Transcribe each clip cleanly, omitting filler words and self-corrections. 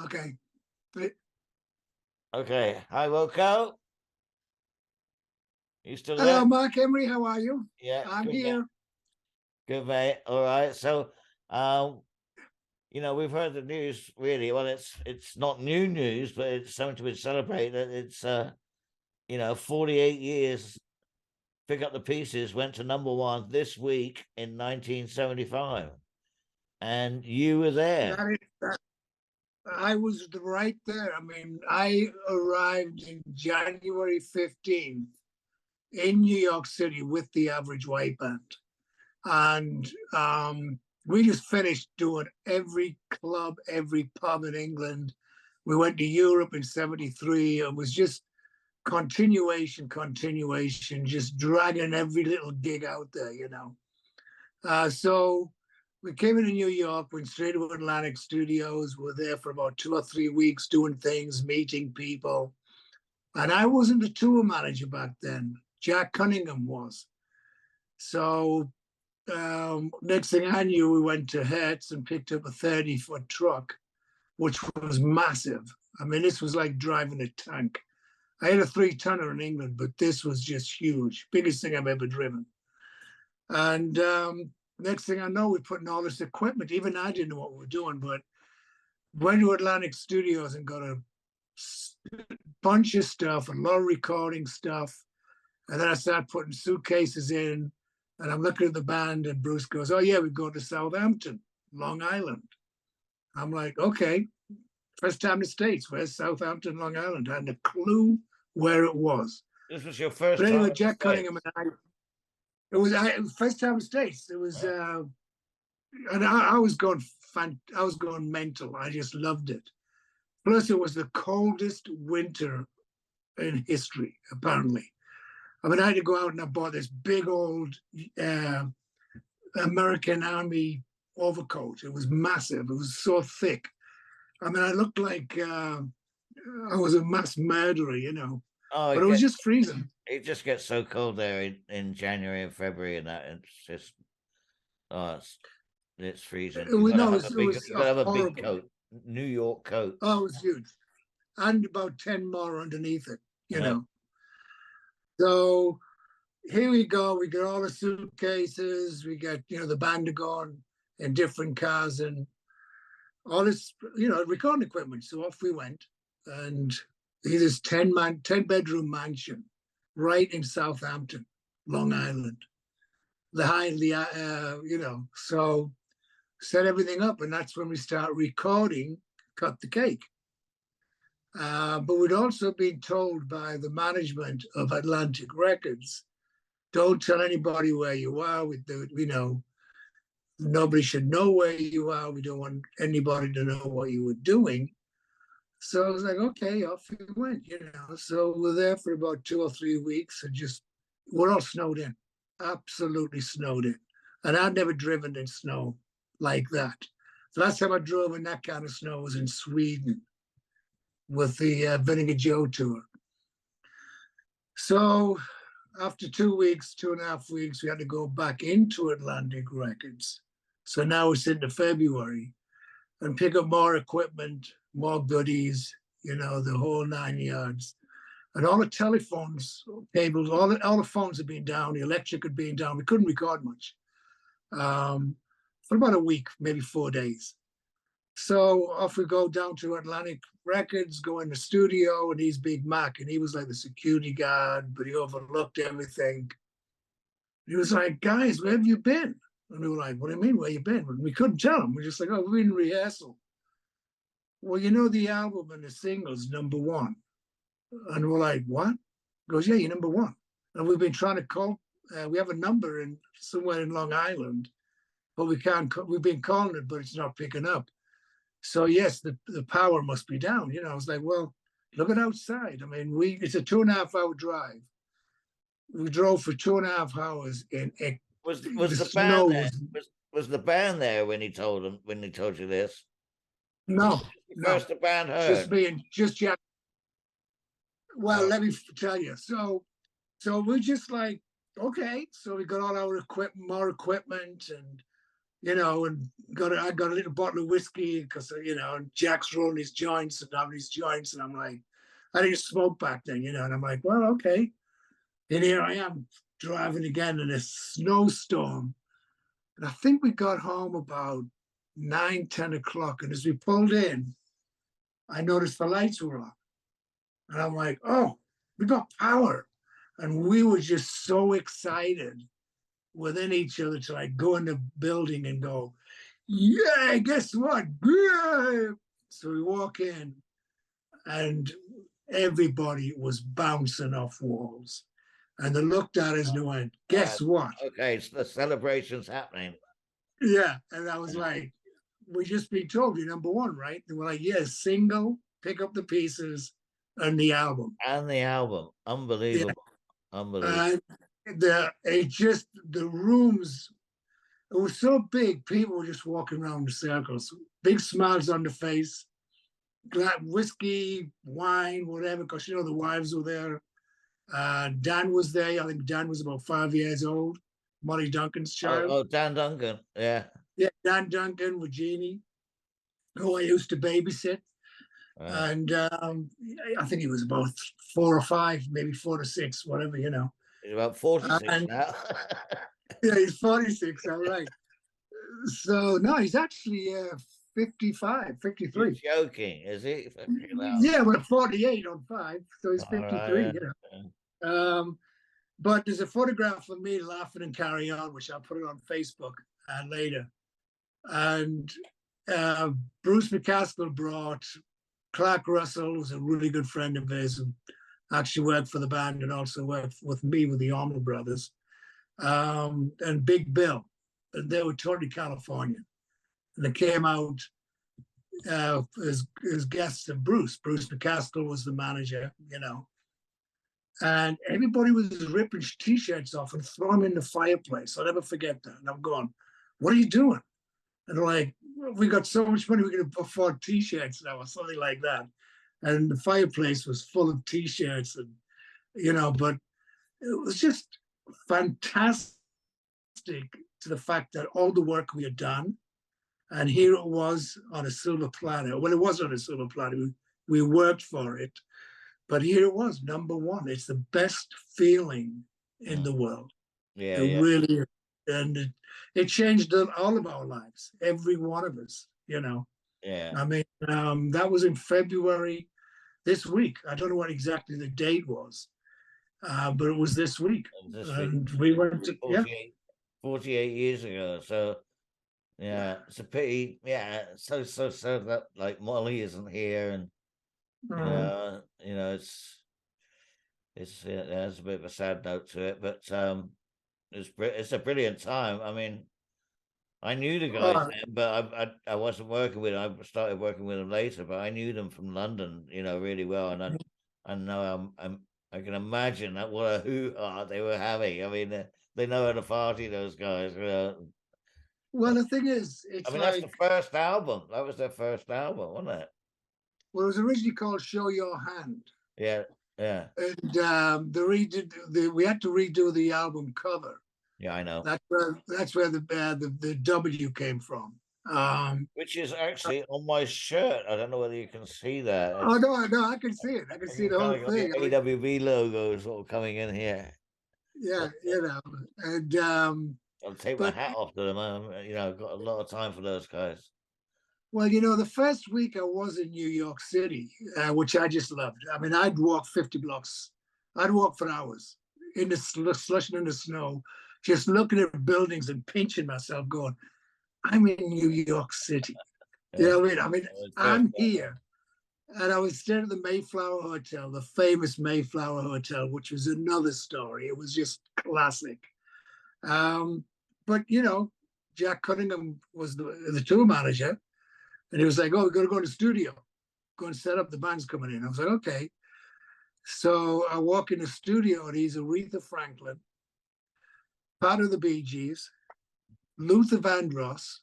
Okay. But Okay. Hi, Wilko. You still hello, there? Mark Emery. How are you? Yeah, I'm good, here. good, mate. All right. So, um, we've heard the news. Really, well, it's not new news, but it's something to be celebrated. It's 48 years. Pick up the pieces. Went to number one this week in 1975, and you were there. I was right there. I mean, I arrived in January 15th in New York City with the Average White Band. And we just finished doing every club, every pub in England. We went to Europe in 73. It was just continuation, just dragging every little gig out there. So we came into New York, went straight to Atlantic Studios. We're there for about 2 or 3 weeks doing things, meeting people. And I wasn't a tour manager back then. Jack Cunningham was. So next thing I knew, we went to Hertz and picked up a 30-foot truck, which was massive. I mean, this was like driving a tank. I had a 3-tonner in England, but this was just huge. Biggest thing I've ever driven. And next thing I know, we're putting all this equipment. Even I didn't know what we were doing, but went to Atlantic Studios and got a bunch of stuff, a lot of recording stuff. And then I started putting suitcases in, and I'm looking at the band, and Bruce goes, "Oh yeah, we go to Southampton, Long Island." I'm like, "Okay." First time in the States. Where's Southampton, Long Island? I hadn't a clue where it was. This was your first But anyway, time. Jack Cunningham and I, it was first time in the States. It was, and I was going mental. I just loved it. Plus, it was the coldest winter in history, apparently. I mean, I had to go out and I bought this big old American Army overcoat. It was massive. It was so thick. I mean, I looked like I was a mass murderer. Oh, But it was just freezing. It just gets so cold there in January and February, and that it's just it's freezing. You gotta have a big coat, New York coat. Oh, it was huge, and about 10 more underneath it. So here we go. We got all the suitcases. We got the band going in different cars and all this recording equipment. So off we went, and this 10-bedroom mansion right in Southampton, Long Island. So set everything up, and that's when we start recording Cut the Cake. But we'd also been told by the management of Atlantic Records, don't tell anybody where you are. Nobody should know where you are. We don't want anybody to know what you were doing. So I was like, okay, off we went. So we're there for about 2 or 3 weeks, and we're all snowed in, absolutely snowed in. And I'd never driven in snow like that. The last time I drove in that kind of snow was in Sweden with the Vinegar Joe tour. So after 2 weeks, 2.5 weeks, we had to go back into Atlantic Records. So now it's into February and pick up more equipment, more goodies, the whole 9 yards. And all the telephones, cables, all the phones had been down, the electric had been down. We couldn't record much for about a week, maybe 4 days. So off we go down to Atlantic Records, go in the studio, and he's Big Mac, and he was like the security guard, but he overlooked everything. He was like, "Guys, where have you been?" And we were like, "What do you mean, where you been?" And we couldn't tell him. We're just like, "Oh, we're in rehearsal." "Well, the album and the singles, number one." And we're like, "What?" He goes, "Yeah, you're number one." And we've been trying to call, we have a number in somewhere in Long Island, but we can't, we've been calling it, but it's not picking up. So yes, the power must be down. I was like, "Well, look at outside." I mean, it's a 2.5-hour drive. We drove for 2.5 hours in was the band there? Was the band there when he told you this? No. First the band heard. Just Jack. Well, let me tell you. So we're just like, okay. So we got all our more equipment, and and I got a little bottle of whiskey because Jack's rolling his joints and having his joints, and I'm like, I didn't smoke back then, and I'm like, well, okay. And here I am driving again in a snowstorm, and I think we got home about 9, 10 o'clock, and as we pulled in, I noticed the lights were off, and I'm like, oh, we got power, and we were just so excited within each other to like go in the building and go, yeah, guess what? Yeah. So we walk in and everybody was bouncing off walls. And they looked at us and they went, guess what? Okay, so the celebration's happening. Yeah. And I was like, we just been told you're number one, right? They were like, yeah, single, pick up the pieces, and the album. And the album. Unbelievable. Yeah. Unbelievable. The rooms, it was so big, people were just walking around in circles, big smiles on the face, whiskey, wine, whatever, because the wives were there. Dan was there. I think Dan was about 5 years old. Molly Duncan's child. Oh, Dan Duncan, yeah. Yeah, Dan Duncan with Jeannie, who I used to babysit. Right. And I think he was about 4 or 5, maybe 4 to 6, whatever, He's about 46 now. Yeah, he's 46, all right. So, no, he's actually 55, 53. He's joking, is he? Yeah, we're 48 on 5, so he's 53, right, yeah. But there's a photograph of me laughing and carry on, which I'll put it on Facebook later. And Bruce McCaskill brought Clark Russell, who's a really good friend of his, and actually worked for the band and also worked with me with the Allman Brothers, and Big Bill. And they were totally California. And they came out as guests of Bruce. Bruce McCaskill was the manager, and everybody was ripping T-shirts off and throwing them in the fireplace. I'll never forget that. And I'm going, what are you doing? And they're like, we got so much money, we can afford T-shirts now, or something like that. And the fireplace was full of T-shirts, and but it was just fantastic to the fact that all the work we had done, and here it was on a silver platter. Well, it was on a silver platter. We worked for it, but here it was, number one. It's the best feeling in the world. Yeah, it really is. And it changed all of our lives, every one of us. Yeah. I mean, that was in February this week. I don't know what exactly the date was, but it was this week. And we went to 48 years ago. So yeah, it's a pity. Yeah, so that like Molly isn't here, and it's there's a bit of a sad note to it, but it's a brilliant time. I mean, I knew the guys then, but I wasn't working with them. I started working with them later, but I knew them from London, really well, and I know I can imagine that what a hoo-ha they were having. I mean, they know how to party, those guys. Well, the thing is, that's the first album. That was their first album, wasn't it? Well, it was originally called "Show Your Hand." Yeah, yeah. And we had to redo the album cover. Yeah, I know. That's where the W came from. Which is actually on my shirt. I don't know whether you can see that. Oh no, I can see it. I can see the whole thing. The AWB logo sort of coming in here. Yeah, and I'll take my hat off to them. I've got a lot of time for those guys. Well, the first week I was in New York City, which I just loved. I mean, I'd walk 50 blocks. I'd walk for hours in the slushing in the snow, just looking at buildings and pinching myself, going, I'm in New York City. You know what I mean? I'm here. And I was staying at the Mayflower Hotel, the famous Mayflower Hotel, which was another story. It was just classic. But, Jack Cunningham was the tour manager. And he was like, oh, we're going to go to the studio. Go and set up, the band's coming in. I was like, okay. So I walk in the studio, and he's Aretha Franklin, part of the Bee Gees, Luther Vandross,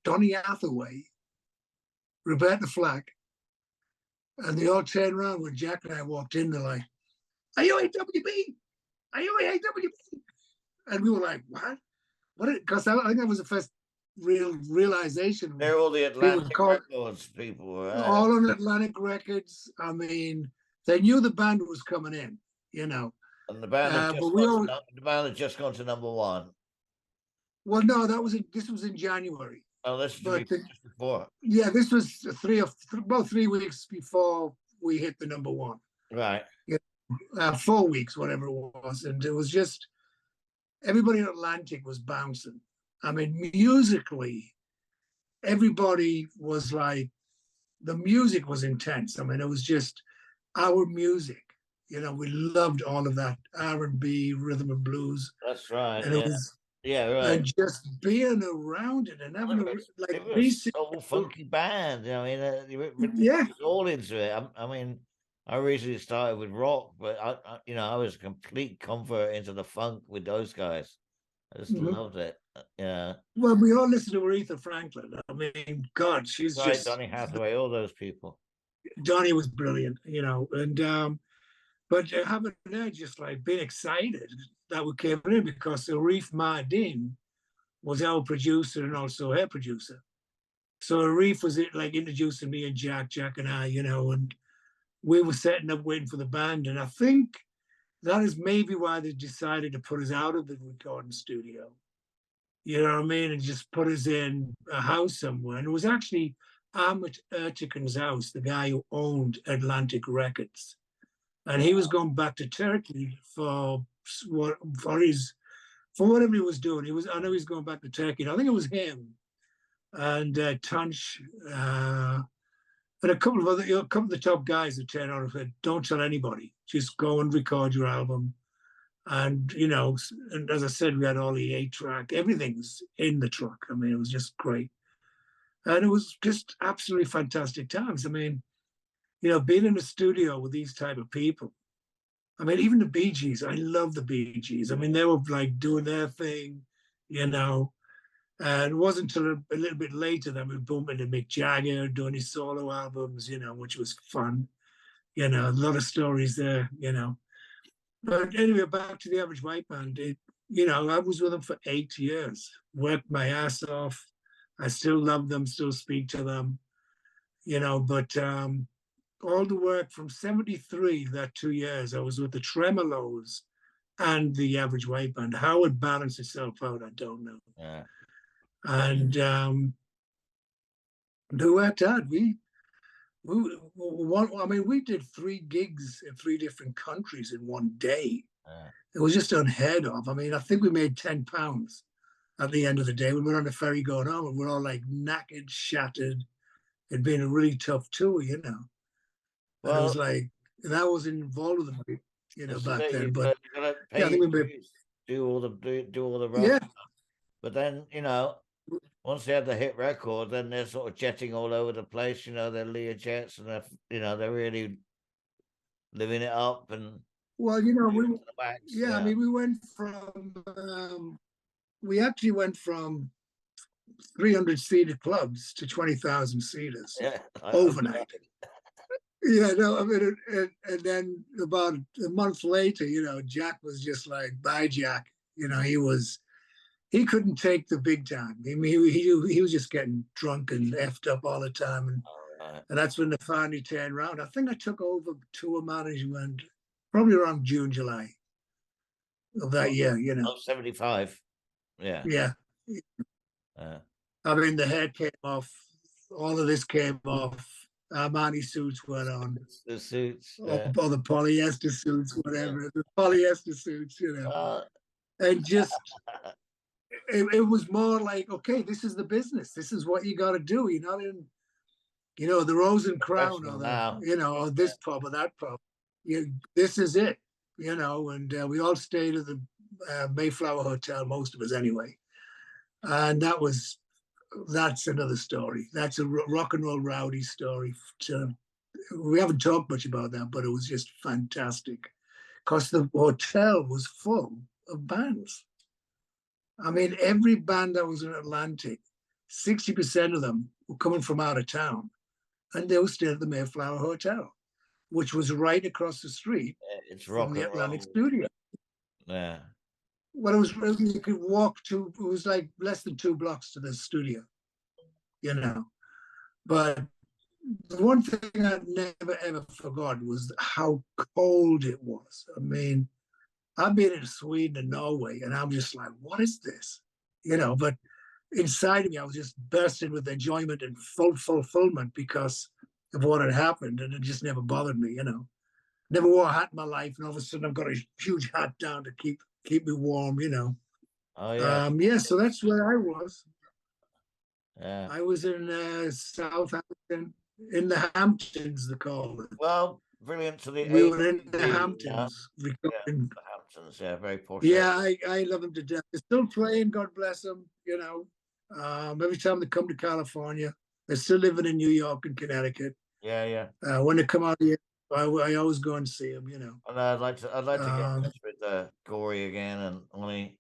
Donny Hathaway, Roberta Flack, and they all turned around when Jack and I walked in. They're like, are you AWB? Are you AWB? And we were like, what? Because I think that was the first realization. They're all the People Atlantic call Records people, right? all on Atlantic Records. I mean, they knew the band was coming in, you know. And the band had But just we gone always, to the band had just gone to #1. well, no, this was in January. Oh, this should be But just before. yeah, this was about 3 weeks before we hit the #1. Right. Yeah, 4 weeks, whatever it was, and it was just everybody in Atlantic was bouncing. I mean, musically, everybody was like, the music was intense. I mean, it was just our music. You know, we loved all of that R&B, rhythm and blues, That's right. and it Yeah. was, Yeah, right. and just being around it and having They like were a BC. soul funky band. I mean, they were Yeah. all into it. I mean, I originally started with rock, but I was a complete convert into the funk with those guys. I just Mhm. loved it. Yeah. Well, we all listened to Aretha Franklin. I mean, God, she's Right, just, Donny Hathaway, all those people. Donnie was brilliant, you know, and but having her just like being excited that we came in because Arif Mardin was our producer and also her producer. So Arif was like introducing me and Jack and I, you know, and we were setting up waiting for the band. And I think that is maybe why they decided to put us out of the recording studio. You know what I mean? And just put us in a house somewhere. And it was actually Ahmet Ertekin's house, the guy who owned Atlantic Records. And he was going back to Turkey for whatever he was doing. I know he's going back to Turkey. I think it was him and Tunch and a couple of the top guys that turned out and said, "Don't tell anybody. Just go and record your album." And you know, and as I said, we had all the 8-track. Everything's in the truck. I mean, it was just great, and it was just absolutely fantastic times. I mean, you know, being in the studio with these type of people. I mean, even the Bee Gees. I love the Bee Gees. I mean, they were like doing their thing, you know. And it wasn't until a little bit later that we bumped into Mick Jagger doing his solo albums, you know, which was fun. You know, a lot of stories there, you know. But anyway, back to the Average White Band. You know, I was with them for 8 years, worked my ass off. I still love them, still speak to them, you know, but all the work from 73, that 2 years, I was with the Tremolos and the Average White Band. How it balanced itself out, I don't know. Yeah. And they worked hard. I mean, we did 3 gigs in 3 different countries in one day. Yeah. It was just unheard of. I mean, I think we made £10 at the end of the day. We were on the ferry going home, and we're all like knackered, shattered. It'd been a really tough tour, you know. And it was Well, like, and I was involved with them, you know, this is back it. then. You But gotta yeah, I pay think we your made, dues, do all the rough yeah, stuff. But then, once they had the hit record, then they're sort of jetting all over the place. They're Lear jets, and they're really living it up and well, you know, yeah. I mean, we actually went from 300 seated clubs to 20,000 seaters Yeah, overnight. Yeah, no, I mean, and then about a month later, you know, Jack was just like, "Bye, Jack." You know, he couldn't take the big time. I mean, he was just getting drunk and effed up all the time, and that's when the finally turned around. I think I took over tour management probably around June, July of that year. You know, 75. Yeah. yeah. I mean, the head came off, all of this came off. Armani suits went on. The suits. Or the polyester suits, whatever. The polyester suits, you know. And just, it was more like, okay, this is the business. This is what you got to do. You're not in, you know, the Rose and Crown or the, you know, or this pub or that pub. This is it, you know. And we all stayed at the Mayflower Hotel, most of us anyway. And that's another story. That's a rock and roll rowdy story. We haven't talked much about that, but it was just fantastic because the hotel was full of bands. I mean, every band that was in Atlantic, 60% of them were coming from out of town, and they were staying at the Mayflower Hotel, which was right across the street it's from the Atlantic studio. Yeah. Well, it was really, you could walk to, it was like less than 2 blocks to the studio, you know. But the one thing I never ever forgot was how cold it was. I mean, I've been in Sweden and Norway, and I'm just like, what is this? You know, but inside of me, I was just bursting with enjoyment and full fulfillment because of what had happened, and it just never bothered me, you know. Never wore a hat in my life, and all of a sudden I've got a huge hat down to keep me warm, you know. Oh yeah, Yeah, so that's where I was. yeah. I was in Southampton, in the Hamptons, they call it. Well, brilliant to the We were in the AWB. Hamptons Yeah, recording. the Hamptons. Yeah, very posh. Yeah, I love them to death. They're still playing, God bless them, you know. Every time they come to California, they're still living in New York and Connecticut. Yeah, yeah. When they come out here, I always go and see them, you know. And I'd like to get in touch with Gory again and Ollie.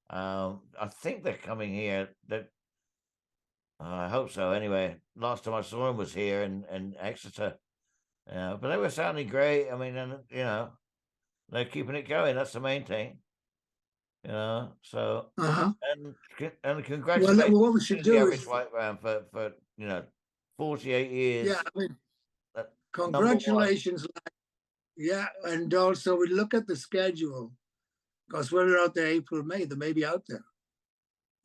I think they're coming here. That I hope so. Anyway, last time I saw him was here in Exeter. Yeah, but they were sounding great. I mean, and you know, they're keeping it going. That's the main thing. You know, so Uh-huh. and Well, congratulations what we to should the do average is, white man for 48 years. yeah, I mean, #1. congratulations. Yeah, and also we look at the schedule because when we're out there April, May, they may be out there,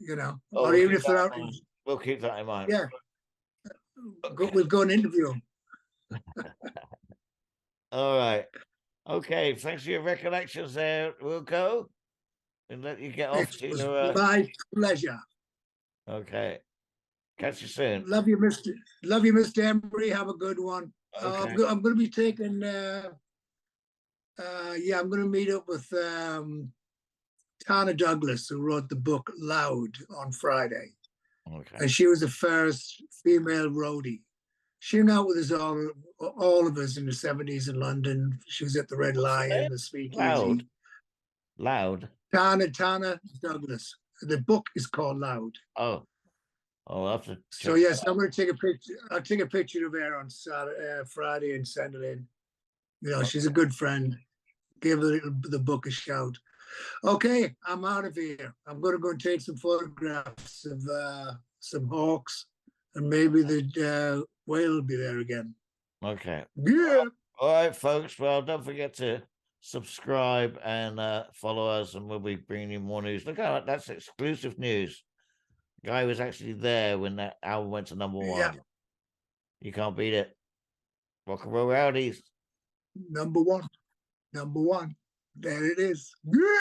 you know, Oh, or we'll even keep if they're that out, in mind. We'll keep that in mind. yeah, Okay. we'll go and interview them. All right. Okay. Thanks for your recollections there, Wilko. And let you get off It to was your. my pleasure. Okay. Catch you soon. Love you, Mr. Embry. Have a good one. Okay. I'm going to be taking. Yeah, I'm going to meet up with Tana Douglas, who wrote the book Loud on Friday, Okay. and she was the first female roadie. She hung out with us all of us in the 70s in London. She was at the Red Lion, the Speakeasy. Loud. Tana Douglas. The book is called Loud. Oh, I'll have to. So yes, I'm going to take a picture. I'll take a picture of her on Saturday, Friday, and send it in. You know, she's a good friend. Give the book a shout. Okay, I'm out of here. I'm going to go and take some photographs of some hawks, and maybe the whale will be there again. Okay. Yeah. All right, folks. Well, don't forget to subscribe and follow us, and we'll be bringing you more news. Look at that. That's exclusive news. Guy was actually there when that album went to #1. Yeah. You can't beat it. Rock and roll Rowdies. #1. There it is. Yeah.